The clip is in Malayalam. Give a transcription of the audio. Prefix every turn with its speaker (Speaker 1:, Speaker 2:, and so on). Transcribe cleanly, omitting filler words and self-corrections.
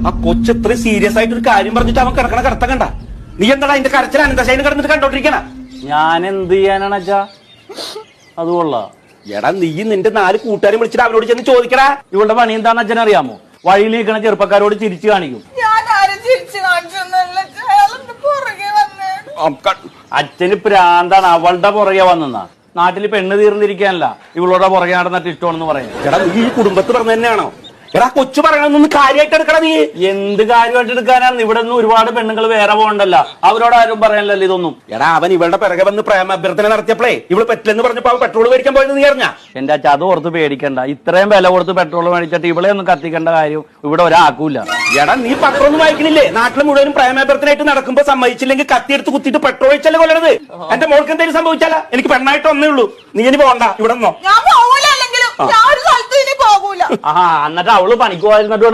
Speaker 1: ആ കൊച്ചു ഇത്ര സീരിയസ് ആയിട്ട് ഒരു കാര്യം പറഞ്ഞിട്ട് അവൻ കിടക്കണ കിടത്ത കണ്ട. നീ എന്താ അതിന്റെ കരച്ചിൽ അനന്തശൈലം കിടന്നിട്ട് കണ്ടോണ്ടിരിക്കണ?
Speaker 2: ഞാൻ എന്ത് ചെയ്യാനാണ് അച്ഛാ? അത് കൊള്ളാം.
Speaker 1: എടാ നീ നിന്റെ 4 കൂട്ടുകാരെ വിളിച്ചിട്ട് അവരോട് ചെന്ന് ചോദിക്കടാ.
Speaker 2: ഇവളുടെ പണി എന്താന്ന് അച്ഛൻ അറിയാമോ? വഴിയിൽ നിൽക്കണ ചെറുപ്പക്കാരോട് ചിരിച്ചു കാണിക്കും. അച്ഛന് പ്രാന്താണ്, അവളുടെ പുറകെ വന്നാ. നാട്ടില് പെണ്ണ് തീർന്നിരിക്കാനല്ല, ഇവളുടെ പുറകെ നടന്നിട്ട് ഇഷ്ടമാണെന്ന് പറയാം.
Speaker 1: എടാ നീ ഈ കുടുംബത്ത് പറഞ്ഞ തന്നെയാണോ? എടാ കൊച്ചു പറയണമെന്നൊന്ന് കാര്യമായിട്ട് എടുക്കടാ. നീ
Speaker 2: എന്ത് കാര്യമായിട്ട് എടുക്കാനാണ്? ഇവിടെ നിന്ന് ഒരുപാട് പെണ്ണുങ്ങൾ വേറെ പോകണ്ടല്ലോ, അവരോട് ആരും പറയാനല്ലോ ഇതൊന്നും.
Speaker 1: എടാ അവൻ ഇവളുടെ പിറകെ വന്ന് പ്രേമ അഭ്യർത്ഥന നടത്തിയപ്പോഴേ ഇവള് പറ്റില്ലെന്ന് പറഞ്ഞപ്പോ അവൻ പെട്രോൾ മേടിക്കാൻ പോയത് നീ അറിഞ്ഞാ?
Speaker 2: എന്റെ അച്ഛൻ അത് ഓർത്ത് പേടിക്കണ്ട. ഇത്രയും വില കൊടുത്ത് പെട്രോൾ മേടിച്ചിട്ട് ഇവിടെ ഒന്നും കത്തിക്കേണ്ട കാര്യം ഇവിടെ ഒരാക്കൂല.
Speaker 1: എടാ നീ പത്രമൊന്നും വായിക്കണില്ലേ? നാട്ടിൽ മുഴുവനും പ്രേമാഭ്യർത്ഥനായിട്ട് നടക്കുമ്പോ സമ്മതിച്ചില്ലെങ്കിൽ കത്തിയെടുത്ത് കുത്തിയിട്ട് പെട്രോൾ ഒഴിച്ചല്ലേ കൊല്ലണത്. എന്റെ മോൾക്ക് എന്തെങ്കിലും സംഭവിച്ചാലാ? എനിക്ക് പെണ്ണായിട്ട് ഒന്നേ ഉള്ളൂ. നീ ഇനി പോകണ്ട, ഇവിടെ നിന്നോ.
Speaker 2: എന്നിട്ട് അവള് പണിക്ക് പോയിരുന്നിട്ട്